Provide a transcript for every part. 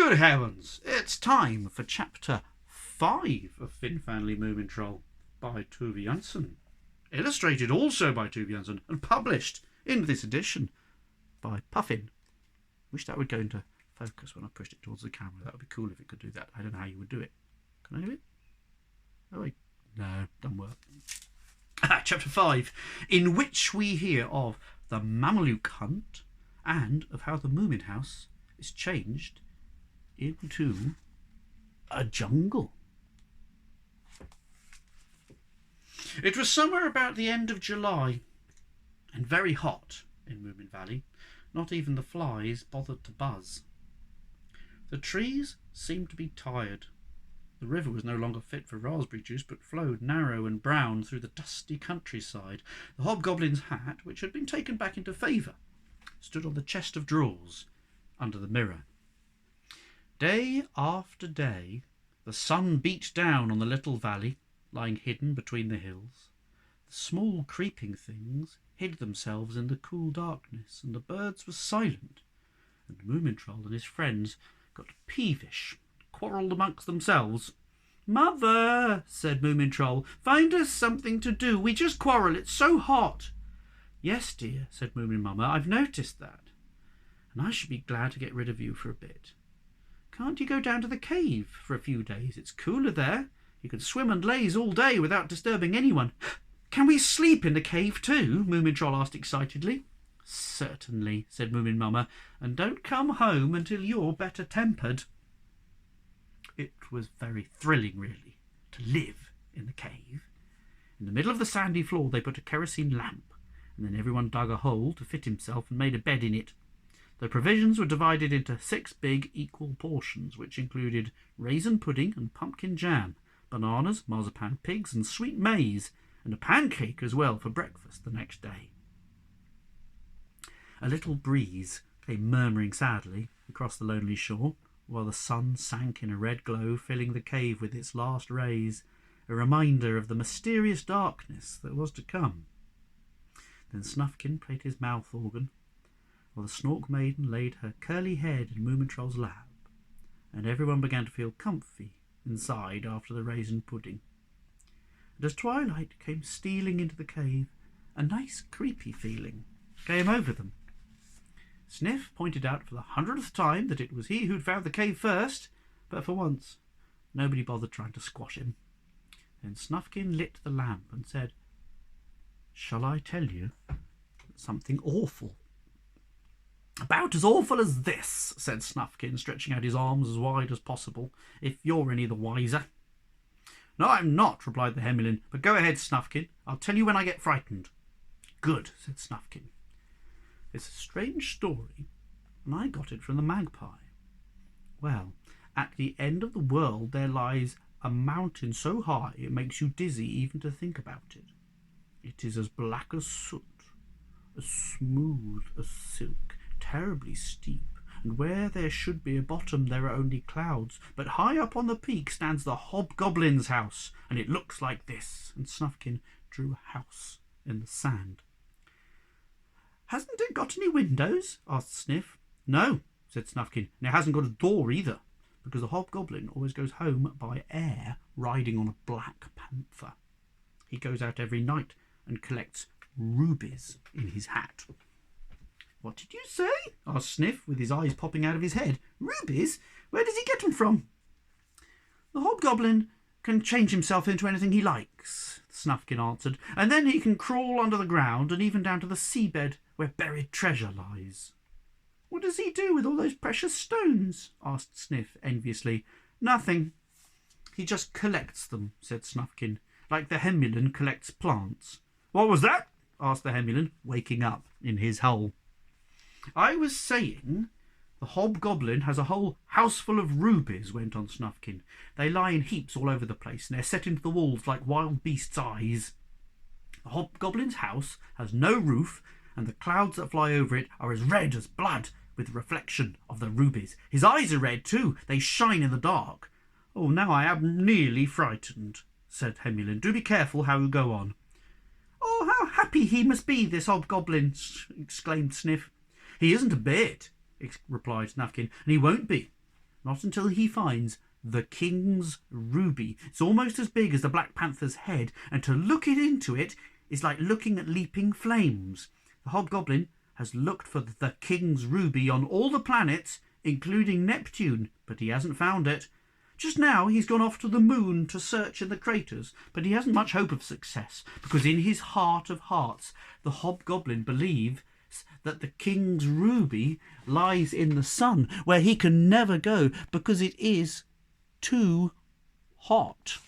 Good heavens, it's time for chapter 5 of Fin Family Moomintroll by Tove Jansson. Illustrated also by Tove Jansson and published in this edition by Puffin. Wish that would go into focus when I pushed it towards the camera. That would be cool if it could do that. I don't know how you would do it. Can I do it? Oh wait, no, doesn't work. Chapter 5, in which we hear of the Mameluke hunt and of how the Moomin house is changed into a jungle. It was somewhere about the end of July and very hot in Moomin Valley. Not even the flies bothered to buzz. The trees seemed to be tired. The river was no longer fit for raspberry juice, but flowed narrow and brown through the dusty countryside. The Hobgoblin's hat, which had been taken back into favour, stood on the chest of drawers under the mirror. Day after day, the sun beat down on the little valley, lying hidden between the hills. The small creeping things hid themselves in the cool darkness, and the birds were silent, and Moomintroll and his friends got peevish, quarrelled amongst themselves. "Mother," said Moomintroll, "find us something to do. We just quarrel, it's so hot." "Yes, dear," said Moomin Mama, "I've noticed that, and I should be glad to get rid of you for a bit. Can't you go down to the cave for a few days? It's cooler there. You can swim and laze all day without disturbing anyone." "Can we sleep in the cave too?" Moomintroll asked excitedly. "Certainly," said Moomin Mama, "and don't come home until you're better tempered." It was very thrilling, really, to live in the cave. In the middle of the sandy floor they put a kerosene lamp, and then everyone dug a hole to fit himself and made a bed in it. The provisions were divided into 6 big equal portions, which included raisin pudding and pumpkin jam, bananas, marzipan pigs and sweet maize, and a pancake as well for breakfast the next day. A little breeze came murmuring sadly across the lonely shore, while the sun sank in a red glow, filling the cave with its last rays, a reminder of the mysterious darkness that was to come. Then Snufkin played his mouth organ, while the Snork Maiden laid her curly head in Moomintroll's lap, and everyone began to feel comfy inside after the raisin pudding. And as twilight came stealing into the cave, a nice creepy feeling came over them. Sniff pointed out for the 100th time that it was he who'd found the cave first, but for once nobody bothered trying to squash him. Then Snufkin lit the lamp and said, "Shall I tell you something awful?" "About as awful as this," said Snufkin, stretching out his arms as wide as possible, "if you're any the wiser." "No, I'm not," replied the Hemmelin, "but go ahead, Snufkin. I'll tell you when I get frightened." "Good," said Snufkin. "It's a strange story, and I got it from the magpie. Well, at the end of the world there lies a mountain so high it makes you dizzy even to think about it. It is as black as soot, as smooth as silk, terribly steep, and where there should be a bottom there are only clouds, but high up on the peak stands the Hobgoblin's house, and it looks like this," and Snufkin drew a house in the sand. "Hasn't it got any windows?" asked Sniff. "No," said Snufkin, "and it hasn't got a door either, because the Hobgoblin always goes home by air riding on a black panther. He goes out every night and collects rubies in his hat." "What did you say?" asked Sniff, with his eyes popping out of his head. "Rubies? Where does he get them from?" "The Hobgoblin can change himself into anything he likes," Snufkin answered, "and then he can crawl under the ground and even down to the seabed where buried treasure lies." "What does he do with all those precious stones?" asked Sniff enviously. "Nothing. He just collects them," said Snufkin, "like the Hemmelin collects plants." "What was that?" asked the Hemmelin, waking up in his hole. "I was saying the Hobgoblin has a whole house full of rubies," went on Snufkin. "They lie in heaps all over the place, and they're set into the walls like wild beasts' eyes. The Hobgoblin's house has no roof, and the clouds that fly over it are as red as blood with the reflection of the rubies. His eyes are red too, they shine in the dark." "Oh, now I am nearly frightened," said Hemmelin. "Do be careful how you go on." "Oh, how happy he must be, this Hobgoblin!" exclaimed Sniff. "He isn't a bit," replied Snufkin, "and he won't be Not until he finds the king's ruby. It's almost as big as the Black Panther's head, and to look into it is like looking at leaping flames. The Hobgoblin has looked for the king's ruby on all the planets, including Neptune, but he hasn't found it. Just now he's gone off to the moon to search in the craters, but he hasn't much hope of success, because in his heart of hearts the Hobgoblin believes that the king's ruby lies in the sun, where he can never go because it is too hot.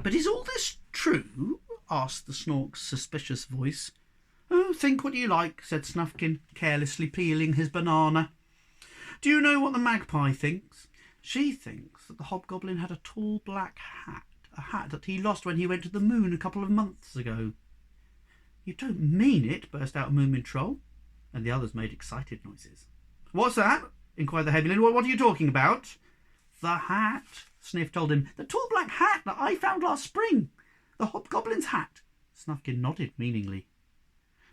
"But is all this true?" asked the Snork's suspicious voice. "Oh, think what you like," said Snufkin, carelessly peeling his banana. "Do you know what the magpie thinks? She thinks that the Hobgoblin had a tall black hat, a hat that he lost when he went to the moon a couple of months ago." "You don't mean it?" burst out Moomintroll, and the others made excited noises. "What's that?" inquired the Hobgoblin. "What are you talking about?" "The hat," Sniff told him. "The tall black hat that I found last spring. The Hobgoblin's hat." Snufkin nodded meaningly.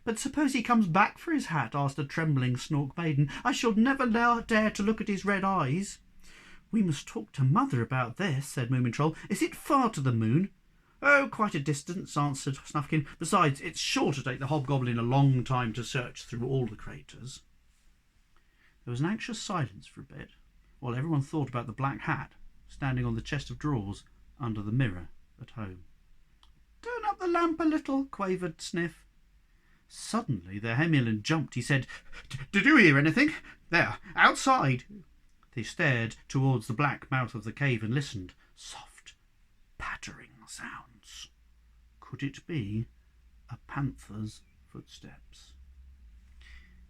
"But suppose he comes back for his hat?" asked a trembling Snork maiden. "I shall never dare to look at his red eyes." "We must talk to Mother about this," said Moomintroll. "Is it far to the moon?" "Oh, quite a distance," answered Snufkin. "Besides, it's sure to take the Hobgoblin a long time to search through all the craters." There was an anxious silence for a bit, while everyone thought about the black hat standing on the chest of drawers under the mirror at home. "Turn up the lamp a little," quavered Sniff. Suddenly the Hemulin jumped. He said, "Did you hear anything? There, outside." They stared towards the black mouth of the cave and listened. Soft, pattering sounds. Could it be a panther's footsteps?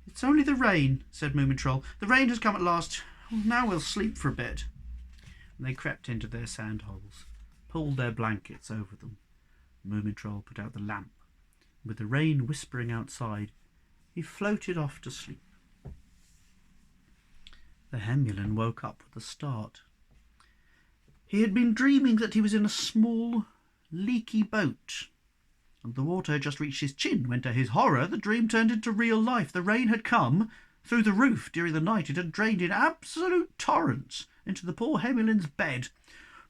"It's only the rain," said Moomintroll. "The rain has come at last. Now we'll sleep for a bit." And they crept into their sand holes, pulled their blankets over them. Moomintroll put out the lamp. With the rain whispering outside, he floated off to sleep. The Hemulin woke up with a start. He had been dreaming that he was in a small, leaky boat, and the water had just reached his chin when, to his horror, the dream turned into real life. The rain had come through the roof during the night. It had drained in absolute torrents into the poor Hemulin's bed.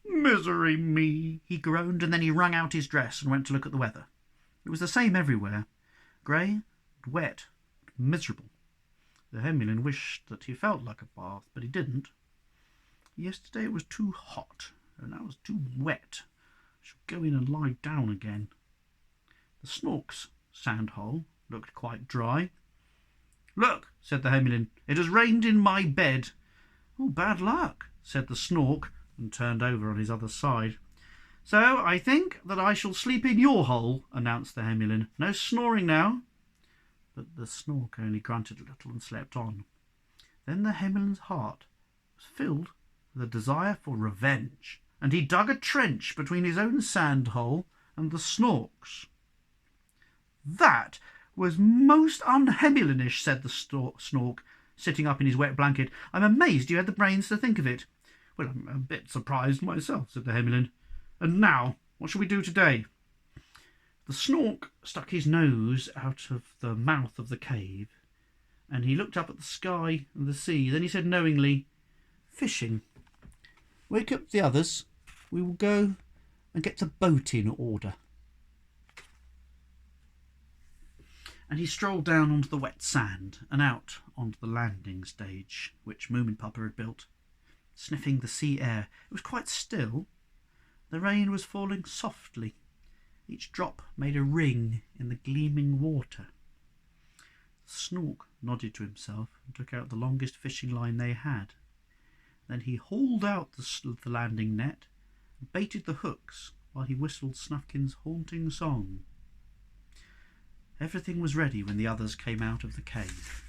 "Misery me," he groaned, and then he wrung out his dress and went to look at the weather. It was the same everywhere, grey and wet and miserable. The Hemulin wished that he felt like a bath, but he didn't. Yesterday it was too hot, and now it's too wet. I shall go in and lie down again. The Snork's sand hole looked quite dry. "Look," said the Hemulin, "it has rained in my bed." "Oh, bad luck," said the Snork, and turned over on his other side. "So I think that I shall sleep in your hole," announced the Hemulin. "No snoring now." But the Snork only grunted a little and slept on. Then the Hemulin's heart was filled with a desire for revenge, and he dug a trench between his own sand hole and the Snork's. "That was most unhemulinish," said the Snork, sitting up in his wet blanket. "I'm amazed you had the brains to think of it." "Well, I'm a bit surprised myself," said the Hemulin. "And now, what shall we do today?" The Snork stuck his nose out of the mouth of the cave, and he looked up at the sky and the sea. Then he said knowingly, "Fishing. Wake up the others. We will go and get the boat in order." And he strolled down onto the wet sand and out onto the landing stage which Moominpapa had built, sniffing the sea air. It was quite still. The rain was falling softly. Each drop made a ring in the gleaming water. The Snork nodded to himself and took out the longest fishing line they had. Then he hauled out the landing net and baited the hooks while he whistled Snufkin's haunting song. Everything was ready when the others came out of the cave.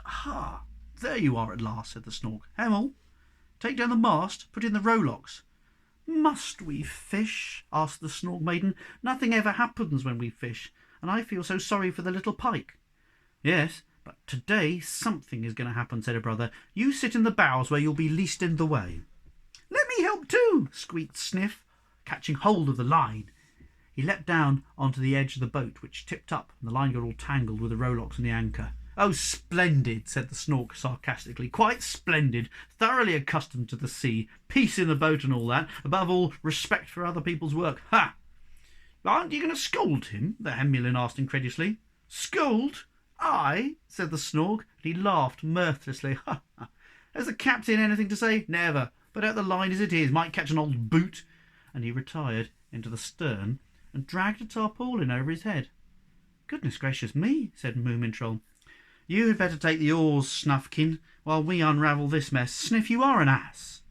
"Aha! There you are at last," said the Snork. "Hemel, take down the mast, put in the rowlocks." "Must we fish?" asked the Snork maiden. "Nothing ever happens when we fish, and I feel so sorry for the little pike." "Yes, but today something is going to happen," said her brother. "You sit in the bows where you'll be least in the way." "Let me help too," squeaked Sniff, catching hold of the line. He leapt down onto the edge of the boat, which tipped up, and the line got all tangled with the rowlocks and the anchor. "Oh, splendid," said the Snork sarcastically. "Quite splendid. Thoroughly accustomed to the sea. Peace in the boat and all that. Above all, respect for other people's work. Ha!" "Aren't you going to scold him?" the Hemulin asked incredulously. "Scold? I?" said the Snork, and he laughed mirthlessly. "Ha ha! Has the captain anything to say? Never. Put out the line as it is. Might catch an old boot." And he retired into the stern and dragged a tarpaulin over his head. "Goodness gracious me," said Moomintroll. "You had better take the oars, Snufkin, while we unravel this mess. Sniff, you are an ass."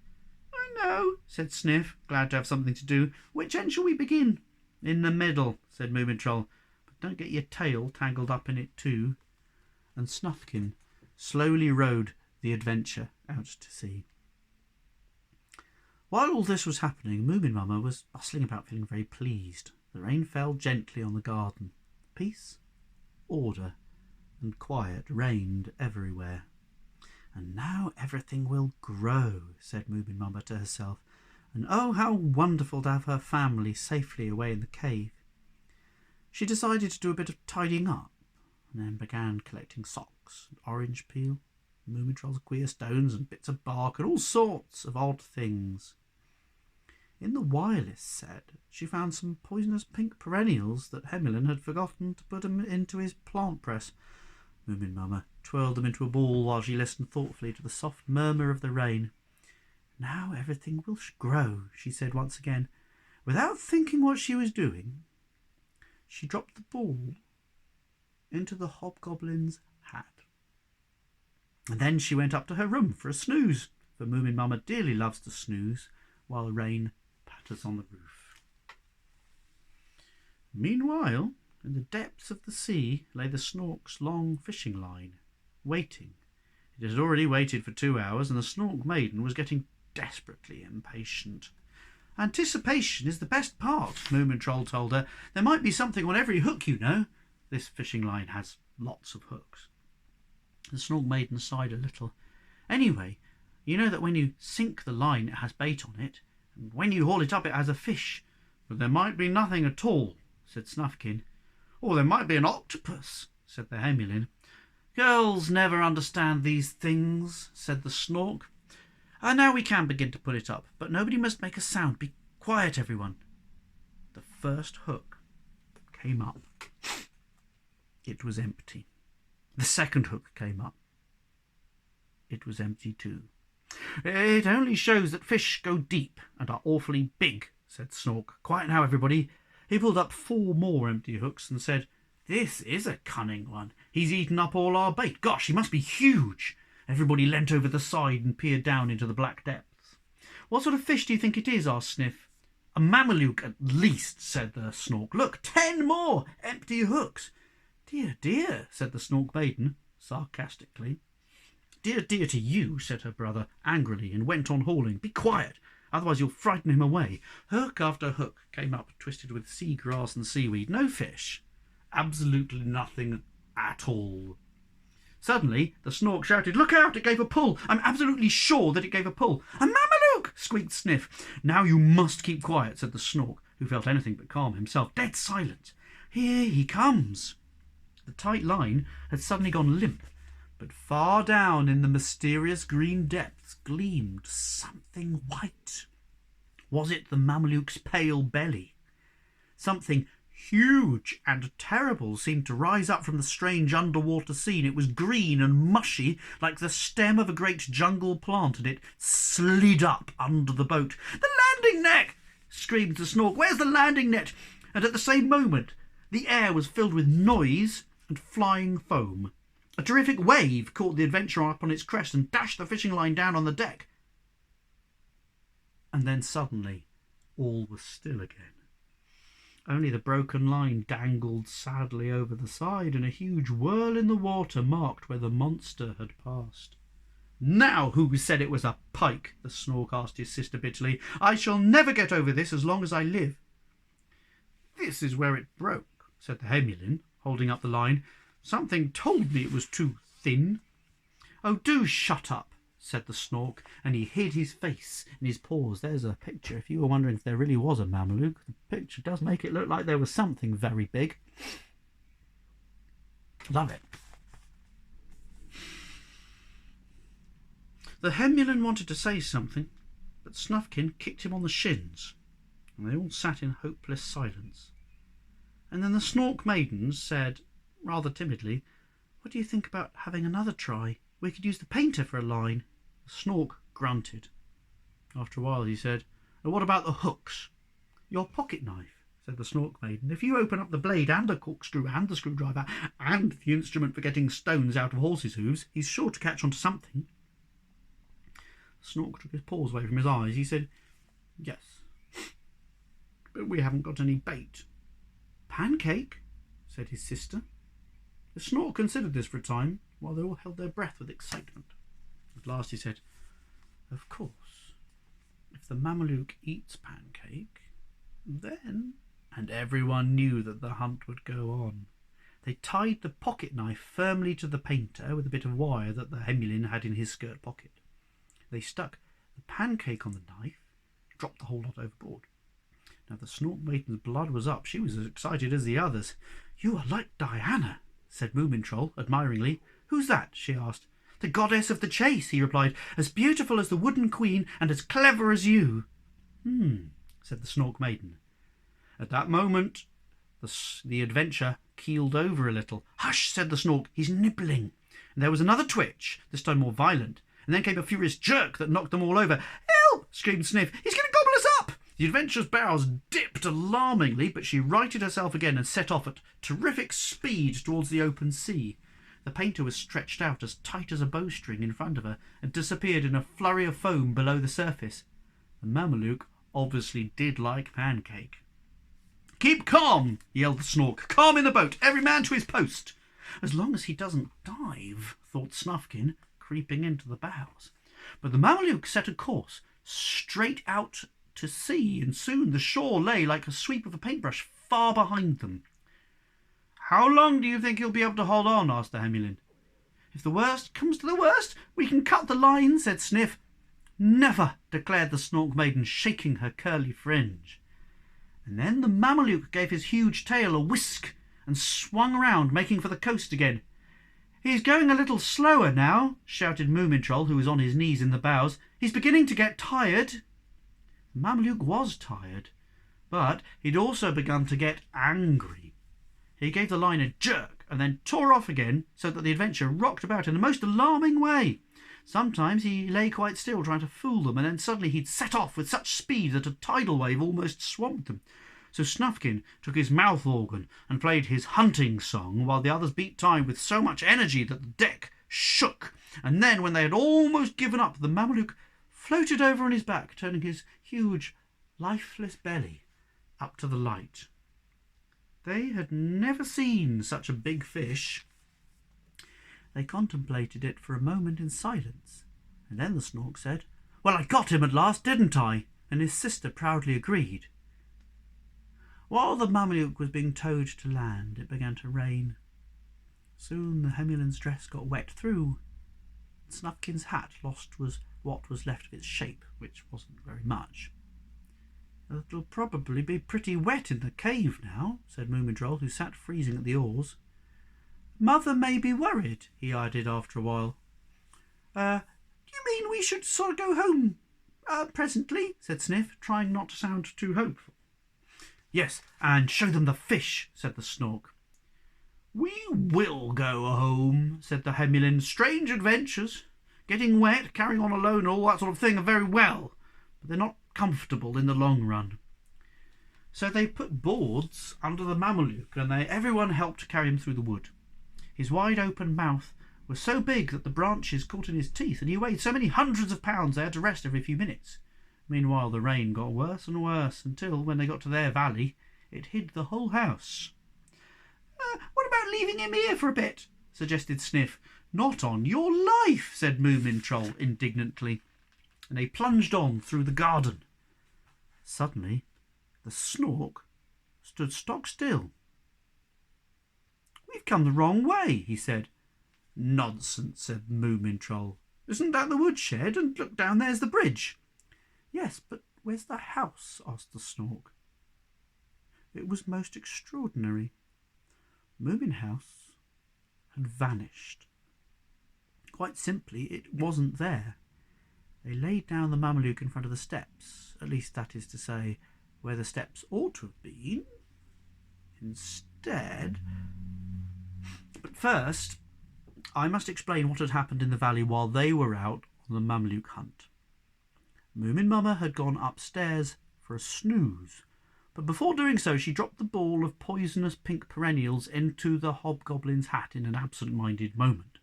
"I know," said Sniff, glad to have something to do. "Which end shall we begin?" "In the middle," said Moomintroll. "But don't get your tail tangled up in it too." And Snufkin slowly rowed the Adventure out to sea. While all this was happening, Moomin was bustling about, feeling very pleased. The rain fell gently on the garden. Peace, order, and quiet reigned everywhere. "And now everything will grow," said Moomin to herself. "And oh, how wonderful to have her family safely away in the cave." She decided to do a bit of tidying up, and then began collecting socks and orange peel, Moomintroll's queer stones and bits of bark and all sorts of odd things. In the wireless set, she found some poisonous pink perennials that Hemulin had forgotten to put into his plant press. Moomin twirled them into a ball while she listened thoughtfully to the soft murmur of the rain. "Now everything will grow," she said once again. Without thinking what she was doing, she dropped the ball into the Hobgoblin's hat. And then she went up to her room for a snooze, for Moomin dearly loves to snooze while rain patters on the roof. Meanwhile, in the depths of the sea lay the Snork's long fishing line, waiting. It had already waited for 2 hours, and the Snork maiden was getting desperately impatient. "Anticipation is the best part," Moomintroll told her. "There might be something on every hook, you know. This fishing line has lots of hooks." The Snork maiden sighed a little. "Anyway, you know that when you sink the line it has bait on it, and when you haul it up it has a fish." "But there might be nothing at all," said Snufkin. "Or there might be an octopus," said the Hemulin. "Girls never understand these things," said the Snork. "Now we can begin to pull it up, but nobody must make a sound. Be quiet, everyone." The first hook came up. It was empty. The second hook came up. It was empty too. "It only shows that fish go deep and are awfully big," said Snork. "Quiet now, everybody." He pulled up 4 more empty hooks and said, "This is a cunning one. He's eaten up all our bait. Gosh, he must be huge." Everybody leant over the side and peered down into the black depths. "What sort of fish do you think it is?" asked Sniff. "A Mameluke at least," said the Snork. "Look, 10 more empty hooks." "Dear, dear," said the Snork maiden sarcastically. "Dear, dear to you," said her brother angrily, and went on hauling. "Be quiet, otherwise you'll frighten him away." Hook after hook came up, twisted with sea grass and seaweed. No fish. Absolutely nothing at all. Suddenly the Snork shouted, "Look out, it gave a pull. I'm absolutely sure that it gave a pull." "A Mameluke!" squeaked Sniff. "Now you must keep quiet," said the Snork, who felt anything but calm himself. "Dead silent. Here he comes." The tight line had suddenly gone limp, but far down in the mysterious green depths gleamed something white. Was it the Mameluke's pale belly? Something huge and terrible seemed to rise up from the strange underwater scene. It was green and mushy, like the stem of a great jungle plant, and it slid up under the boat. "The landing net!" screamed the Snork. "Where's the landing net?" And at the same moment, the air was filled with noise and flying foam. A terrific wave caught the Adventurer up on its crest and dashed the fishing line down on the deck. And then suddenly, all was still again. Only the broken line dangled sadly over the side, and a huge whirl in the water marked where the monster had passed. "Now who said it was a pike?" the Snork asked his sister bitterly. "I shall never get over this as long as I live." "This is where it broke," said the Hemulin, holding up the line. "Something told me it was too thin." "Oh, do shut up," said the Snork, and he hid his face in his paws. There's a picture. If you were wondering if there really was a Mameluke, the picture does make it look like there was something very big. Love it. The Hemulin wanted to say something, but Snufkin kicked him on the shins, and they all sat in hopeless silence. And then the Snork Maidens said, rather timidly, "What do you think about having another try? We could use the painter for a line." The Snork grunted. After a while he said, "And what about the hooks?" "Your pocket knife," said the Snork Maiden. "If you open up the blade and the corkscrew and the screwdriver and the instrument for getting stones out of horses' hooves, he's sure to catch on to something." The Snork took his paws away from his eyes. He said, "Yes, but we haven't got any bait." "Pancake," said his sister. The Snork considered this for a time, while they all held their breath with excitement. At last he said, "Of course, if the Mameluke eats Pancake, then..." And everyone knew that the hunt would go on. They tied the pocket knife firmly to the painter with a bit of wire that the Hemulin had in his skirt pocket. They stuck the Pancake on the knife, dropped the whole lot overboard. Now the Snork Maiden's blood was up. She was as excited as the others. "You are like Diana," said Moomintroll admiringly. "Who's that?" she asked. "The goddess of the chase," he replied. "As beautiful as the Wooden Queen and as clever as you." Said the Snork Maiden. At that moment the adventure keeled over a little. "Hush," said the Snork, "he's nibbling." And there was another twitch, this time more violent, and then came a furious jerk that knocked them all over. "Help!" screamed Sniff. "He's going to gobble us up!" The adventurer's bows dipped alarmingly, but she righted herself again and set off at terrific speed towards the open sea. The painter was stretched out as tight as a bowstring in front of her and disappeared in a flurry of foam below the surface. The Mameluke obviously did like Pancake. "Keep calm," yelled the Snork. "Calm in the boat, every man to his post." "As long as he doesn't dive," thought Snufkin, creeping into the bows. But the Mameluke set a course straight out to sea, and soon the shore lay like a sweep of a paintbrush far behind them. "How long do you think he'll be able to hold on?" asked the Hemulin. "If the worst comes to the worst, we can cut the line," said Sniff. "Never," declared the Snork Maiden, shaking her curly fringe. And then the Mameluke gave his huge tail a whisk and swung round, making for the coast again. "He's going a little slower now," shouted Moomintroll, who was on his knees in the bows. "He's beginning to get tired." The Mameluke was tired, but he'd also begun to get angry. He gave the line a jerk and then tore off again, so that the adventure rocked about in the most alarming way. Sometimes he lay quite still trying to fool them, and then suddenly he'd set off with such speed that a tidal wave almost swamped them. So Snufkin took his mouth organ and played his hunting song, while the others beat time with so much energy that the deck shook. And then, when they had almost given up, the Mameluke floated over on his back, turning his huge, lifeless belly up to the light. They had never seen such a big fish. They contemplated it for a moment in silence, and then the Snork said, "Well, I got him at last, didn't I?" And his sister proudly agreed. While the Mameluke was being towed to land, it began to rain. Soon the Hemulin's dress got wet through. Snufkin's hat lost what was left of its shape, which wasn't very much. "It'll probably be pretty wet in the cave now," said Moomintroll, who sat freezing at the oars. "Mother may be worried," he added after a while. Do you mean we should sort of go home presently?" said Sniff, trying not to sound too hopeful. "Yes, and show them the fish," said the Snork. "We will go home," said the Hemulin. "Strange adventures. Getting wet, carrying on alone, all that sort of thing are very well, but they're not comfortable in the long run." So they put boards under the Mameluke, and everyone helped to carry him through the wood. His wide-open mouth was so big that the branches caught in his teeth, and he weighed so many hundreds of pounds they had to rest every few minutes. Meanwhile the rain got worse and worse, until, when they got to their valley, it hid the whole house. "What about leaving him here for a bit?" suggested Sniff. "Not on your life," said Moomintroll indignantly, and they plunged on through the garden. Suddenly the Snork stood stock still. "We've come the wrong way," he said. "Nonsense," said Moomintroll. "Isn't that the woodshed? And look, down there's the bridge." "Yes, but where's the house?" asked the Snork. It was most extraordinary. Moomin House had vanished. Quite simply, it wasn't there. They laid down the Mameluke in front of the steps, at least that is to say, where the steps ought to have been. Instead... But first, I must explain what had happened in the valley while they were out on the Mameluke hunt. Moomin Mama had gone upstairs for a snooze, but before doing so she dropped the ball of poisonous pink perennials into the Hobgoblin's hat in an absent-minded moment.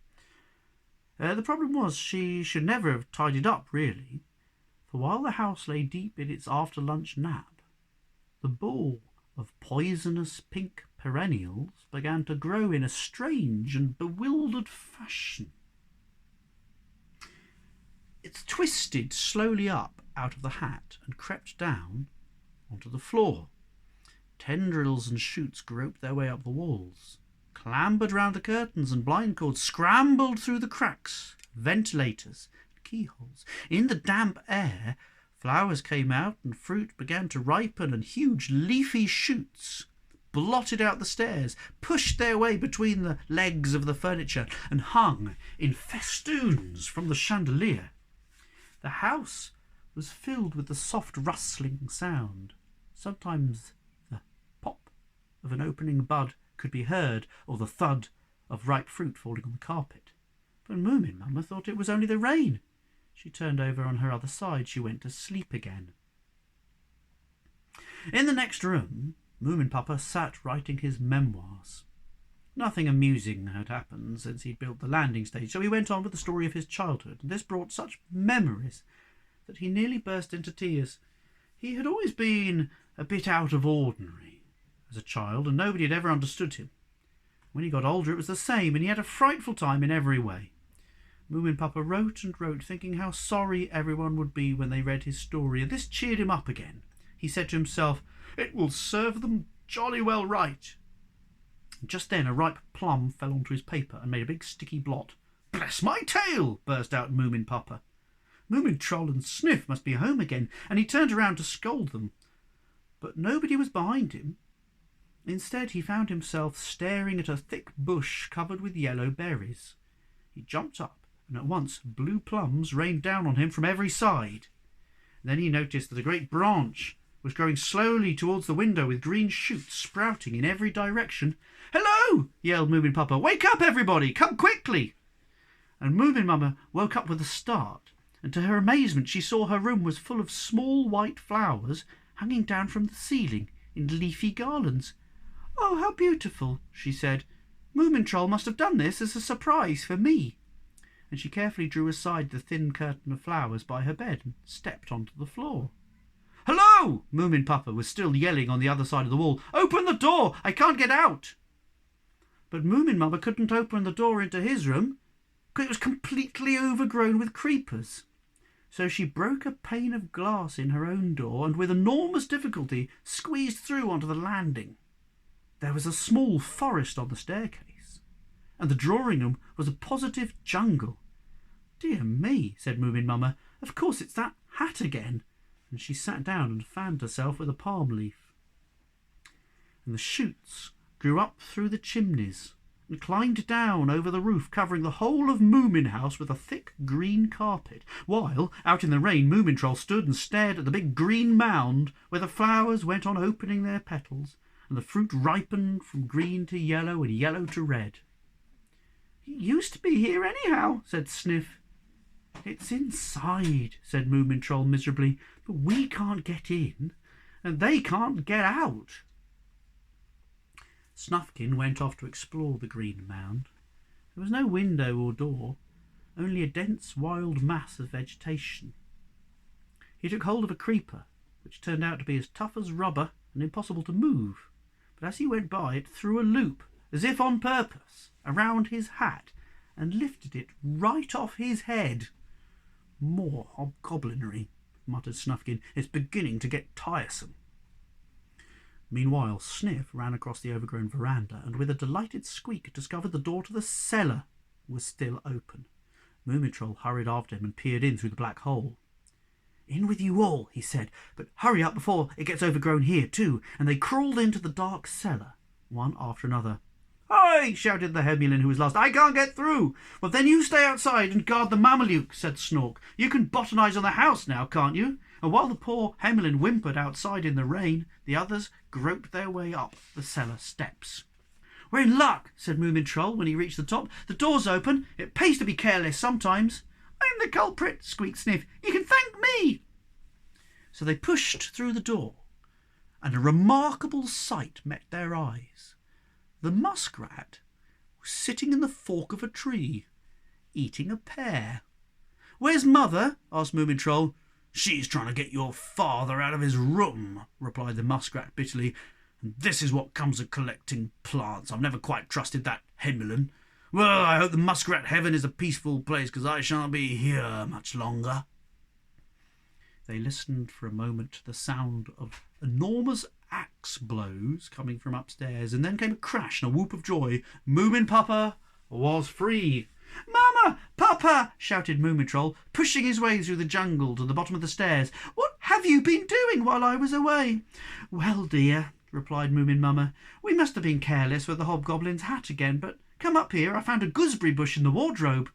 The problem was she should never have tidied up, really, for while the house lay deep in its after-lunch nap, the ball of poisonous pink perennials began to grow in a strange and bewildered fashion. It twisted slowly up out of the hat and crept down onto the floor. Tendrils and shoots groped their way up the walls, clambered round the curtains and blind cords, scrambled through the cracks, ventilators, and keyholes. In the damp air, flowers came out and fruit began to ripen, and huge leafy shoots blotted out the stairs, pushed their way between the legs of the furniture, and hung in festoons from the chandelier. The house was filled with the soft rustling sound. Sometimes the pop of an opening bud could be heard, or the thud of ripe fruit falling on the carpet. But Moomin Mama thought it was only the rain. She turned over on her other side. She went to sleep again. In the next room, Moomin Papa sat writing his memoirs. Nothing amusing had happened since he'd built the landing stage, so he went on with the story of his childhood, and this brought such memories that he nearly burst into tears. He had always been a bit out of ordinary as a child, and nobody had ever understood him. When he got older, it was the same, and he had a frightful time in every way. Moomin Papa wrote and wrote, thinking how sorry everyone would be when they read his story, and this cheered him up again. He said to himself, "It will serve them jolly well right." Just then a ripe plum fell onto his paper and made a big sticky blot. "Bless my tail!" burst out Moomin Papa. Moomintroll and Sniff must be home again, and he turned around to scold them. But nobody was behind him. Instead, he found himself staring at a thick bush covered with yellow berries. He jumped up, and at once blue plums rained down on him from every side. Then he noticed that a great branch was growing slowly towards the window with green shoots sprouting in every direction. "Hello!" yelled Moomin Papa. "Wake up, everybody! Come quickly!" And Moomin Mama woke up with a start, and to her amazement she saw her room was full of small white flowers hanging down from the ceiling in leafy garlands. "Oh, how beautiful!" she said. "Moomintroll must have done this as a surprise for me." And she carefully drew aside the thin curtain of flowers by her bed and stepped onto the floor. "Hello!" Moomin Papa was still yelling on the other side of the wall. "Open the door! I can't get out!" But Moomin Mama couldn't open the door into his room, because it was completely overgrown with creepers. So she broke a pane of glass in her own door and with enormous difficulty squeezed through onto the landing. There was a small forest on the staircase, and the drawing room was a positive jungle. "Dear me," said Moomin Mama, "of course it's that hat again." And she sat down and fanned herself with a palm leaf. And the shoots grew up through the chimneys and climbed down over the roof, covering the whole of Moomin House with a thick green carpet, while, out in the rain, Moomintroll stood and stared at the big green mound where the flowers went on opening their petals, and the fruit ripened from green to yellow and yellow to red. "It used to be here anyhow," said Sniff. "It's inside," said Moomintroll miserably, "but we can't get in, and they can't get out." Snufkin went off to explore the green mound. There was no window or door, only a dense wild mass of vegetation. He took hold of a creeper, which turned out to be as tough as rubber and impossible to move, but as he went by it threw a loop, as if on purpose, around his hat, and lifted it right off his head. "More hobgoblinry," muttered Snufkin. "It's beginning to get tiresome." Meanwhile, Sniff ran across the overgrown veranda and with a delighted squeak discovered the door to the cellar was still open. Moomintroll hurried after him and peered in through the black hole. "In with you all," he said, "but hurry up before it gets overgrown here too." And they crawled into the dark cellar, one after another. "Hi!" shouted the Hemulin, who was lost. "I can't get through." "Well, then you stay outside and guard the Mameluke," said Snork. "You can botanise on the house now, can't you?" And while the poor Hemulin whimpered outside in the rain, the others groped their way up the cellar steps. "We're in luck," said Moomintroll when he reached the top. "The door's open. It pays to be careless sometimes." "I'm the culprit," squeaked Sniff. "You can thank me." So they pushed through the door, and a remarkable sight met their eyes. The muskrat was sitting in the fork of a tree, eating a pear. "Where's Mother?" asked Moomintroll. "She's trying to get your father out of his room," replied the muskrat bitterly. "And this is what comes of collecting plants. I've never quite trusted that Hemulin. Well, I hope the muskrat heaven is a peaceful place, because I shan't be here much longer." They listened for a moment to the sound of enormous axe blows coming from upstairs, and then came a crash and a whoop of joy. Moomin Papa was free. "Mama! Papa!" shouted Moomintroll, pushing his way through the jungle to the bottom of the stairs. "What have you been doing while I was away?" "Well, dear," replied Moomin Mama, "we must have been careless with the Hobgoblin's hat again, but come up here. I found a gooseberry bush in the wardrobe."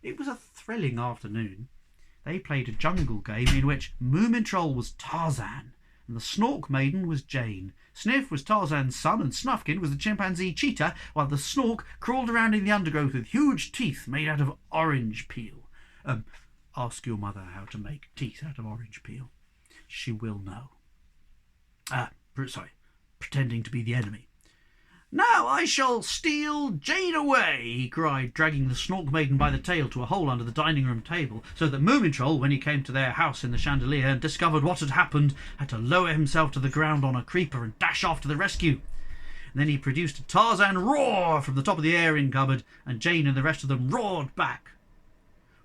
It was a thrilling afternoon. They played a jungle game in which Moomintroll was Tarzan and the Snork Maiden was Jane. Sniff was Tarzan's son and Snufkin was the chimpanzee cheetah, while the Snork crawled around in the undergrowth with huge teeth made out of orange peel. Ask your mother how to make teeth out of orange peel. She will know. Pretending to be the enemy. "Now I shall steal Jane away," he cried, dragging the Snork Maiden by the tail to a hole under the dining room table, so that Moomintroll, when he came to their house in the chandelier and discovered what had happened, had to lower himself to the ground on a creeper and dash off to the rescue. And then he produced a Tarzan roar from the top of the airing cupboard, and Jane and the rest of them roared back.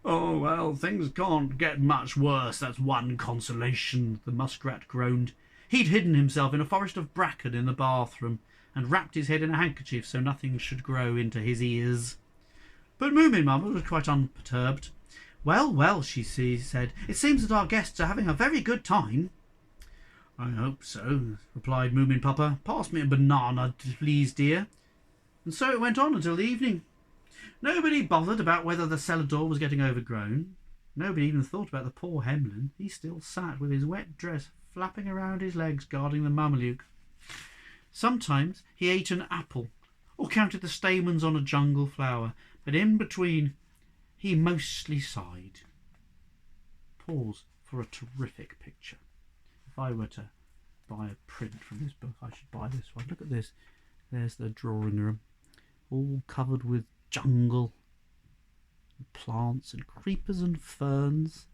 "Oh, well, things can't get much worse, that's one consolation," the muskrat groaned. He'd hidden himself in a forest of bracken in the bathroom, and wrapped his head in a handkerchief so nothing should grow into his ears. But Moomin Mama was quite unperturbed. Well, well, she said, "it seems that our guests are having a very good time." "I hope so," replied Moomin Papa. "Pass me a banana, please, dear." And so it went on until the evening. Nobody bothered about whether the cellar door was getting overgrown. Nobody even thought about the poor Hemlin. He still sat with his wet dress flapping around his legs, guarding the Mameluke. Sometimes he ate an apple, or counted the stamens on a jungle flower, but in between he mostly sighed. Pause for a terrific picture. If I were to buy a print from this book, I should buy this one. Look at this. There's the drawing room, all covered with jungle, and plants and creepers and ferns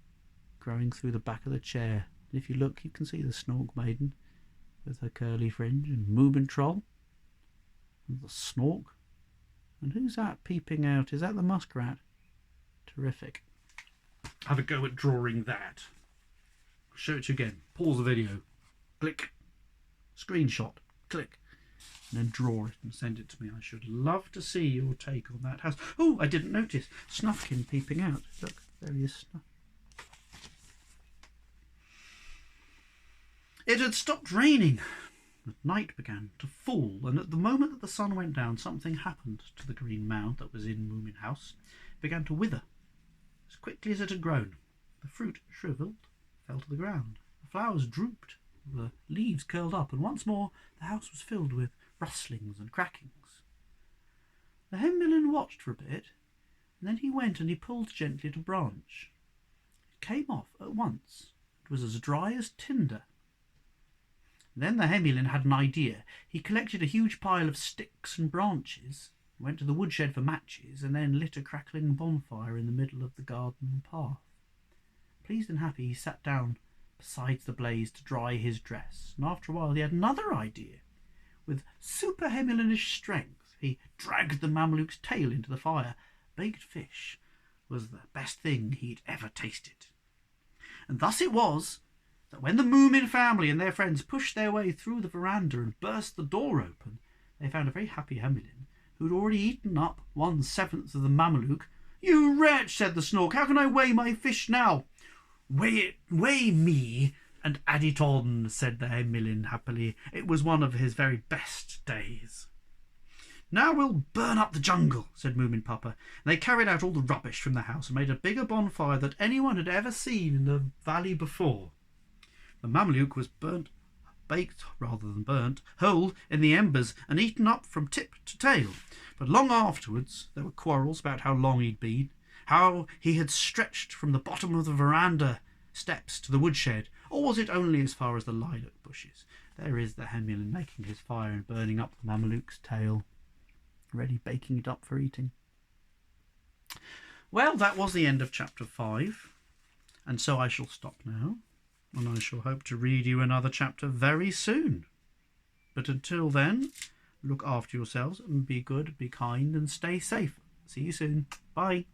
growing through the back of the chair. And if you look, you can see the Snork Maiden with her curly fringe, and Moomintroll, and the Snork. And who's that peeping out? Is that the muskrat? Terrific. Have a go at drawing that. I'll show it to you again. Pause the video. Click. Screenshot. Click. And then draw it and send it to me. I should love to see your take on that house. Oh, I didn't notice. Snufkin peeping out. Look, there he is. Snuff. It had stopped raining. Night began to fall, and at the moment that the sun went down, something happened to the green mound that was in Moomin House. It began to wither as quickly as it had grown. The fruit shrivelled, fell to the ground. The flowers drooped, the leaves curled up, and once more the house was filled with rustlings and crackings. The Hemulin watched for a bit, and then he went and he pulled gently at a branch. It came off at once. It was as dry as tinder. Then the Hemulin had an idea. He collected a huge pile of sticks and branches, went to the woodshed for matches, and then lit a crackling bonfire in the middle of the garden path. Pleased and happy, he sat down beside the blaze to dry his dress, and after a while he had another idea. With super Hemulinish strength, he dragged the Mameluke's tail into the fire. Baked fish was the best thing he'd ever tasted. And thus it was that when the Moomin family and their friends pushed their way through the veranda and burst the door open, they found a very happy Hemulin, who had already eaten up 1/7 of the Mameluke. "You wretch," said the Snork, "how can I weigh my fish now?" Weigh me and add it on," said the Hemulin happily. It was one of his very best days. Now we'll burn up the jungle, said Moomin Papa. And they carried out all the rubbish from the house and made a bigger bonfire than anyone had ever seen in the valley before. The Mameluke was baked rather than burnt, whole in the embers and eaten up from tip to tail. But long afterwards there were quarrels about how long he'd been, how he had stretched from the bottom of the veranda steps to the woodshed, or was it only as far as the lilac bushes? There is the Hemulin making his fire and burning up the Mameluke's tail, ready baking it up for eating. Well, that was the end of chapter 5, and so I shall stop now, and I shall hope to read you another chapter very soon. But until then, look after yourselves and be good, be kind, and stay safe. See you soon. Bye.